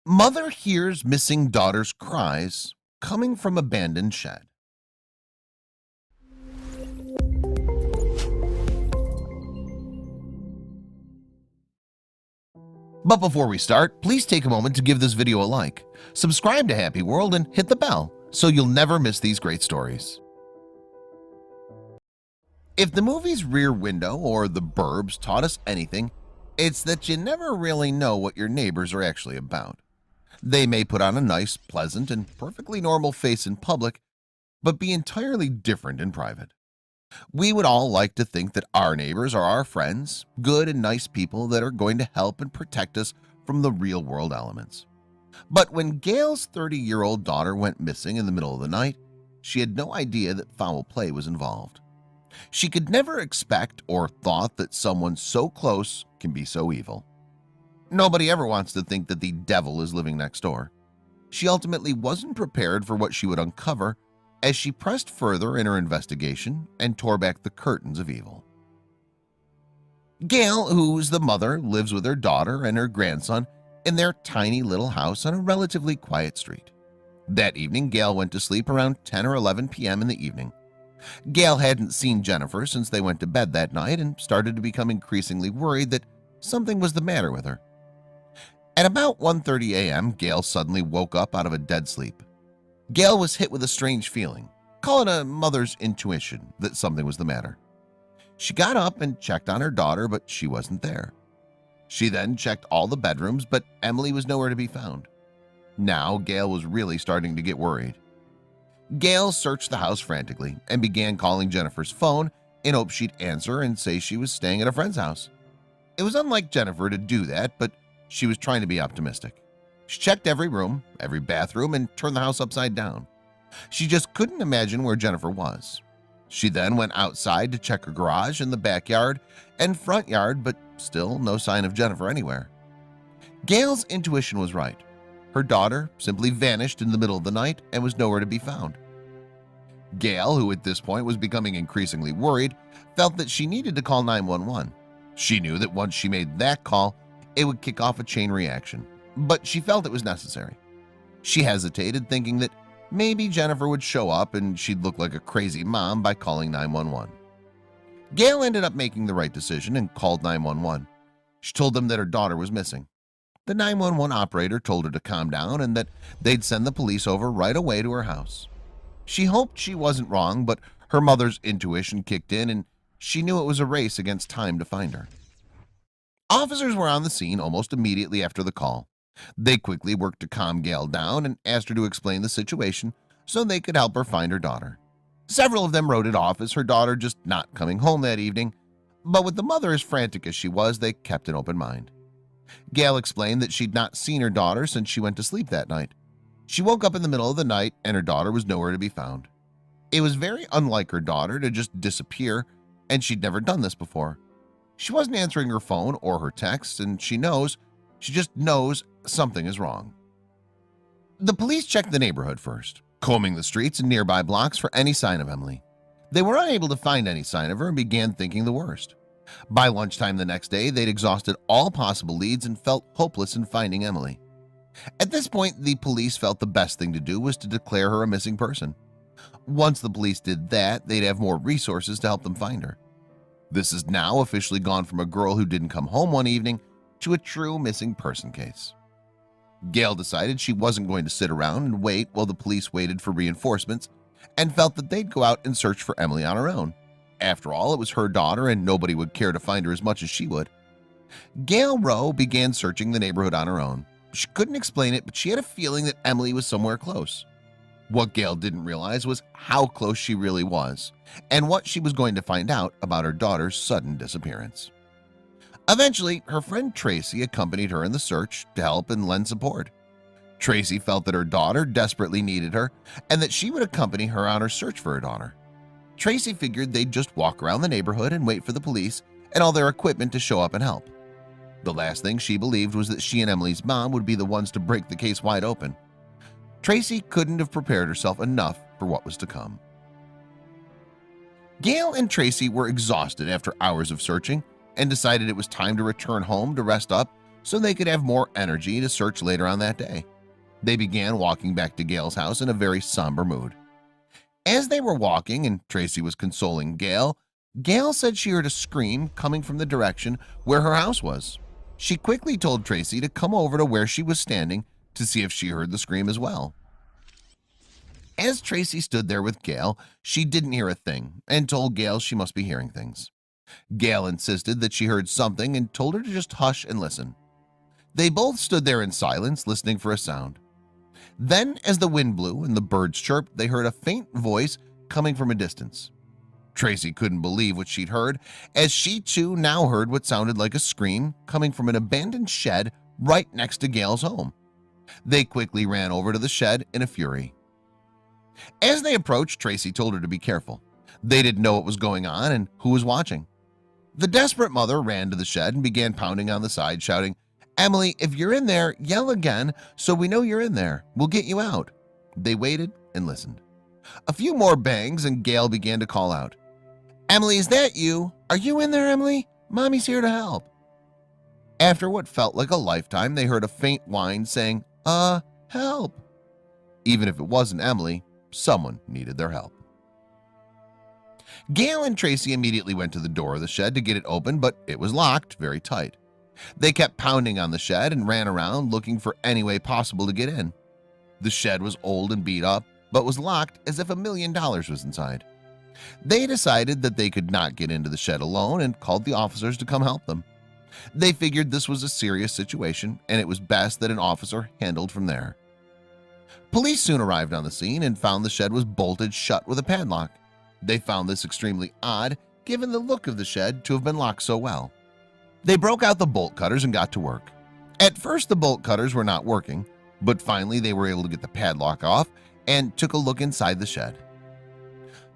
Mother hears missing daughter's cries coming from abandoned shed. But before we start, please take a moment to give this video a like, subscribe to Happy World, and hit the bell so you'll never miss these great stories. If the movies Rear Window or The Burbs taught us anything, it's that you never really know what your neighbors are actually about. They may put on a nice, pleasant, and perfectly normal face in public, but be entirely different in private. We would all like to think that our neighbors are our friends, good and nice people that are going to help and protect us from the real-world elements. But when Gail's 30-year-old daughter went missing in the middle of the night, she had no idea that foul play was involved. She could never expect or thought that someone so close can be so evil. Nobody ever wants to think that the devil is living next door. She ultimately wasn't prepared for what she would uncover as she pressed further in her investigation and tore back the curtains of evil. Gail, who's the mother, lives with her daughter and her grandson in their tiny little house on a relatively quiet street. That evening, Gail went to sleep around 10 or 11 p.m. in the evening. Gail hadn't seen Jennifer since they went to bed that night and started to become increasingly worried that something was the matter with her. At about 1:30 a.m., Gail suddenly woke up out of a dead sleep. Gail was hit with a strange feeling, call it a mother's intuition that something was the matter. She got up and checked on her daughter, but she wasn't there. She then checked all the bedrooms, but Emily was nowhere to be found. Now Gail was really starting to get worried. Gail searched the house frantically and began calling Jennifer's phone in hopes she'd answer and say she was staying at a friend's house. It was unlike Jennifer to do that, but she was trying to be optimistic. She checked every room, every bathroom, and turned the house upside down. She just couldn't imagine where Jennifer was. She then went outside to check her garage and the backyard and front yard, but still no sign of Jennifer anywhere. Gail's intuition was right. Her daughter simply vanished in the middle of the night and was nowhere to be found. Gail, who at this point was becoming increasingly worried, felt that she needed to call 911. She knew that once she made that call, it would kick off a chain reaction, but she felt it was necessary. She hesitated, thinking that maybe Jennifer would show up and she'd look like a crazy mom by calling 911. Gail ended up making the right decision and called 911. She told them that her daughter was missing. The 911 operator told her to calm down and that they'd send the police over right away to her house. She hoped she wasn't wrong, but her mother's intuition kicked in and she knew it was a race against time to find her. Officers were on the scene almost immediately after the call. They quickly worked to calm Gail down and asked her to explain the situation so they could help her find her daughter. Several of them wrote it off as her daughter just not coming home that evening, but with the mother as frantic as she was, they kept an open mind. Gail explained that she'd not seen her daughter since she went to sleep that night. She woke up in the middle of the night and her daughter was nowhere to be found. It was very unlike her daughter to just disappear, and she'd never done this before. She wasn't answering her phone or her texts, and she just knows something is wrong. The police checked the neighborhood first, combing the streets and nearby blocks for any sign of Emily. They were unable to find any sign of her and began thinking the worst. By lunchtime the next day, they'd exhausted all possible leads and felt hopeless in finding Emily. At this point, the police felt the best thing to do was to declare her a missing person. Once the police did that, they'd have more resources to help them find her. This has now officially gone from a girl who didn't come home one evening to a true missing person case. Gail decided she wasn't going to sit around and wait while the police waited for reinforcements and felt that they'd go out and search for Emily on her own. After all, it was her daughter and nobody would care to find her as much as she would. Gail Rowe began searching the neighborhood on her own. She couldn't explain it, but she had a feeling that Emily was somewhere close. What Gail didn't realize was how close she really was and what she was going to find out about her daughter's sudden disappearance. Eventually, her friend Tracy accompanied her in the search to help and lend support. Tracy felt that her daughter desperately needed her and that she would accompany her on her search for her daughter. Tracy figured they'd just walk around the neighborhood and wait for the police and all their equipment to show up and help. The last thing she believed was that she and Emily's mom would be the ones to break the case wide open. Tracy couldn't have prepared herself enough for what was to come. Gail and Tracy were exhausted after hours of searching and decided it was time to return home to rest up so they could have more energy to search later on that day. They began walking back to Gail's house in a very somber mood. As they were walking and Tracy was consoling Gail, Gail said she heard a scream coming from the direction where her house was. She quickly told Tracy to come over to where she was standing to see if she heard the scream as well. As Tracy stood there with Gail, she didn't hear a thing and told Gail she must be hearing things. Gail insisted that she heard something and told her to just hush and listen. They both stood there in silence, listening for a sound. Then, as the wind blew and the birds chirped, they heard a faint voice coming from a distance. Tracy couldn't believe what she'd heard, as she too now heard what sounded like a scream coming from an abandoned shed right next to Gail's home. They quickly ran over to the shed in a fury. As they approached, Tracy told her to be careful. They didn't know what was going on and who was watching. The desperate mother ran to the shed and began pounding on the side, shouting, "Emily, if you're in there, yell again so we know you're in there. We'll get you out." They waited and listened. A few more bangs and Gail began to call out, "Emily, is that you? Are you in there, Emily? Mommy's here to help." After what felt like a lifetime, they heard a faint whine saying, help." Even if it wasn't Emily, someone needed their help. Gail and Tracy immediately went to the door of the shed to get it open, but it was locked very tight. They kept pounding on the shed and ran around looking for any way possible to get in. The shed was old and beat up, but was locked as if $1 million was inside. They decided that they could not get into the shed alone and called the officers to come help them. They figured this was a serious situation and it was best that an officer handled from there. Police soon arrived on the scene and found the shed was bolted shut with a padlock. They found this extremely odd, given the look of the shed to have been locked so well. They broke out the bolt cutters and got to work. At first the bolt cutters were not working, but finally they were able to get the padlock off and took a look inside the shed.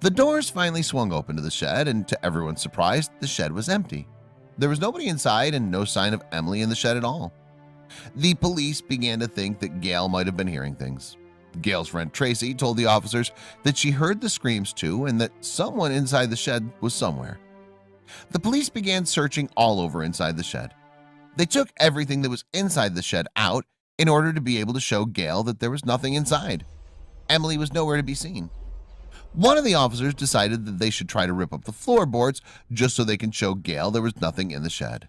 The doors finally swung open to the shed, and to everyone's surprise, the shed was empty. There was nobody inside and no sign of Emily in the shed at all. The police began to think that Gail might have been hearing things. Gail's friend Tracy told the officers that she heard the screams too and that someone inside the shed was somewhere. The police began searching all over inside the shed. They took everything that was inside the shed out in order to be able to show Gail that there was nothing inside. Emily was nowhere to be seen. One of the officers decided that they should try to rip up the floorboards just so they can show Gail there was nothing in the shed.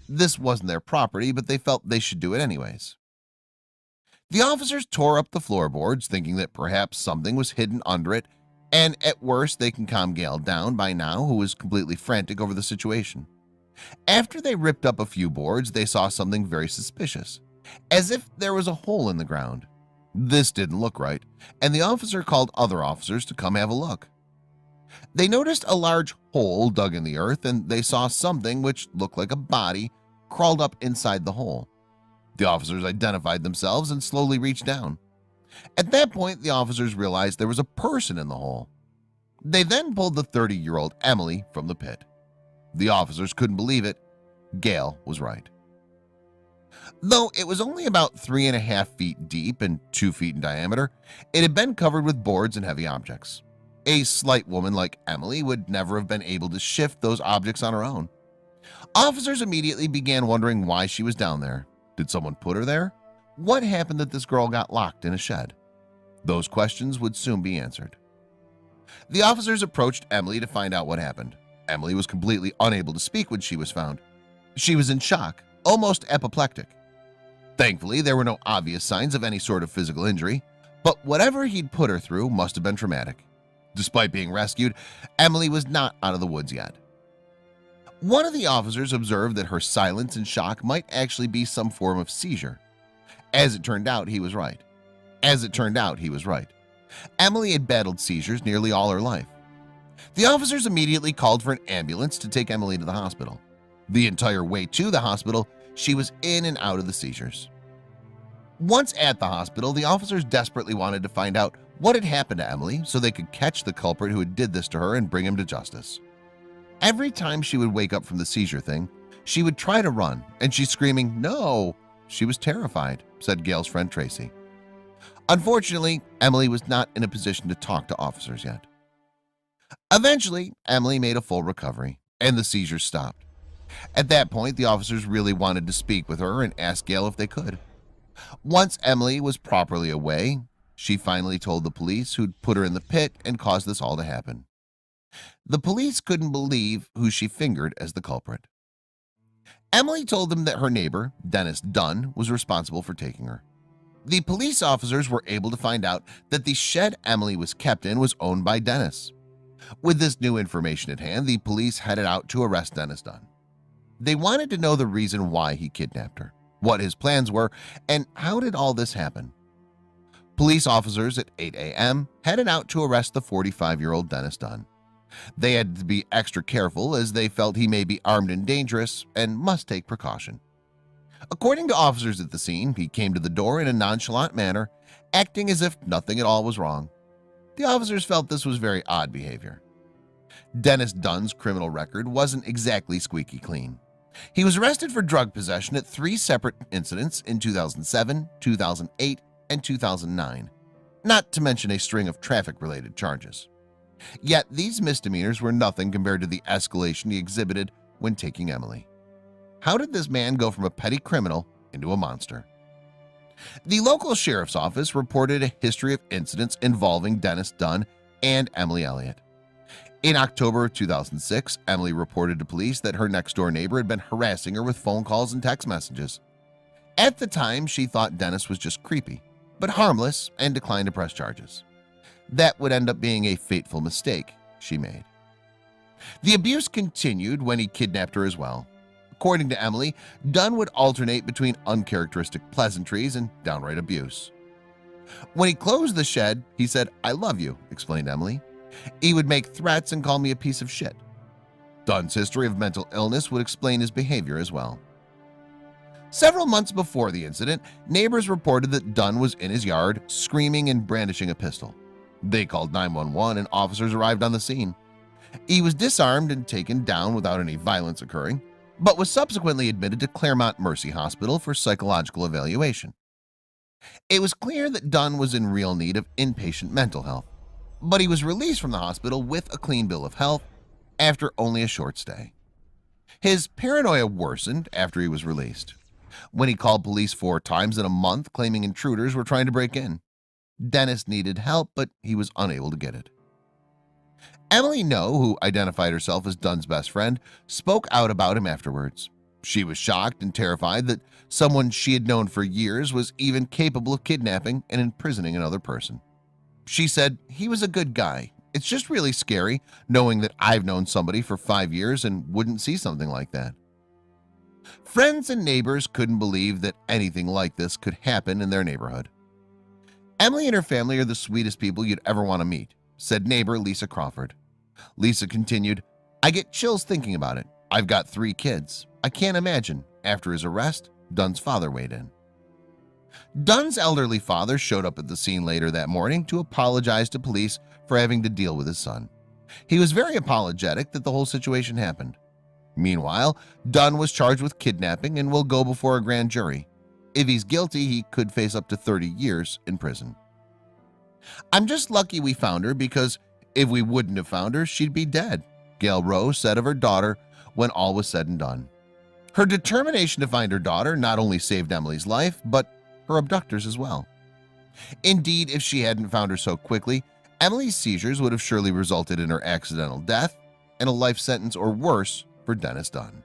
This wasn't their property, but they felt they should do it anyways. The officers tore up the floorboards, thinking that perhaps something was hidden under it, and at worst they can calm Gail down by now, who was completely frantic over the situation. After they ripped up a few boards, they saw something very suspicious, as if there was a hole in the ground. This didn't look right, and the officer called other officers to come have a look. They noticed a large hole dug in the earth, and they saw something which looked like a body crawled up inside the hole. The officers identified themselves and slowly reached down. At that point, the officers realized there was a person in the hole. They then pulled the 30-year-old Emily from the pit. The officers couldn't believe it. Gail was right. Though it was only about 3.5 feet deep and 2 feet in diameter, it had been covered with boards and heavy objects. A slight woman like Emily would never have been able to shift those objects on her own. Officers immediately began wondering why she was down there. Did someone put her there? What happened that this girl got locked in a shed? Those questions would soon be answered. The officers approached Emily to find out what happened. Emily was completely unable to speak when she was found. She was in shock, almost apoplectic. Thankfully, there were no obvious signs of any sort of physical injury, but whatever he'd put her through must have been traumatic. Despite being rescued, Emily was not out of the woods yet. One of the officers observed that her silence and shock might actually be some form of seizure. As it turned out, he was right. Emily had battled seizures nearly all her life. The officers immediately called for an ambulance to take Emily to the hospital. The entire way to the hospital, she was in and out of the seizures. Once at the hospital, the officers desperately wanted to find out what had happened to Emily so they could catch the culprit who had did this to her and bring him to justice. Every time she would wake up from the seizure thing, she would try to run, and she's screaming, "No!" She was terrified, said Gail's friend Tracy. Unfortunately, Emily was not in a position to talk to officers yet. Eventually, Emily made a full recovery, and the seizures stopped. At that point, the officers really wanted to speak with her and ask Gail if they could. Once Emily was properly away, she finally told the police who'd put her in the pit and caused this all to happen. The police couldn't believe who she fingered as the culprit. Emily told them that her neighbor, Dennis Dunn, was responsible for taking her. The police officers were able to find out that the shed Emily was kept in was owned by Dennis. With this new information at hand, the police headed out to arrest Dennis Dunn. They wanted to know the reason why he kidnapped her, what his plans were, and how did all this happen. Police officers at 8 a.m. headed out to arrest the 45-year-old Dennis Dunn. They had to be extra careful as they felt he may be armed and dangerous and must take precaution. According to officers at the scene, he came to the door in a nonchalant manner, acting as if nothing at all was wrong. The officers felt this was very odd behavior. Dennis Dunn's criminal record wasn't exactly squeaky clean. He was arrested for drug possession at 3 separate incidents in 2007, 2008, and 2009, not to mention a string of traffic-related charges. Yet these misdemeanors were nothing compared to the escalation he exhibited when taking Emily. How did this man go from a petty criminal into a monster? The local sheriff's office reported a history of incidents involving Dennis Dunn and Emily Elliott. In October of 2006, Emily reported to police that her next-door neighbor had been harassing her with phone calls and text messages. At the time, she thought Dennis was just creepy, but harmless, and declined to press charges. That would end up being a fateful mistake she made. The abuse continued when he kidnapped her as well. According to Emily, Dunn would alternate between uncharacteristic pleasantries and downright abuse. When he closed the shed, he said, "I love you," explained Emily. He would make threats and call me a piece of shit. Dunn's history of mental illness would explain his behavior as well. Several months before the incident, neighbors reported that Dunn was in his yard screaming and brandishing a pistol. They called 911 and officers arrived on the scene. He was disarmed and taken down without any violence occurring, but was subsequently admitted to Claremont Mercy Hospital for psychological evaluation. It was clear that Dunn was in real need of inpatient mental health, but he was released from the hospital with a clean bill of health after only a short stay. His paranoia worsened after he was released, when he called police 4 times in a month claiming intruders were trying to break in. Dennis needed help, but he was unable to get it. Emily No, who identified herself as Dunn's best friend, spoke out about him afterwards. She was shocked and terrified that someone she had known for years was even capable of kidnapping and imprisoning another person. She said, "He was a good guy. It's just really scary knowing that I've known somebody for 5 years and wouldn't see something like that." Friends and neighbors couldn't believe that anything like this could happen in their neighborhood. "Emily and her family are the sweetest people you'd ever want to meet," said neighbor Lisa Crawford. Lisa continued, "I get chills thinking about it. I've got 3 kids. I can't imagine." After his arrest, Dunn's father weighed in. Dunn's elderly father showed up at the scene later that morning to apologize to police for having to deal with his son. He was very apologetic that the whole situation happened. Meanwhile, Dunn was charged with kidnapping and will go before a grand jury. If he's guilty, he could face up to 30 years in prison. "I'm just lucky we found her, because if we wouldn't have found her, she'd be dead," Gail Rose said of her daughter when all was said and done. Her determination to find her daughter not only saved Emily's life, but her abductors as well. Indeed, if she hadn't found her so quickly, Emily's seizures would have surely resulted in her accidental death and a life sentence or worse for Dennis Dunn.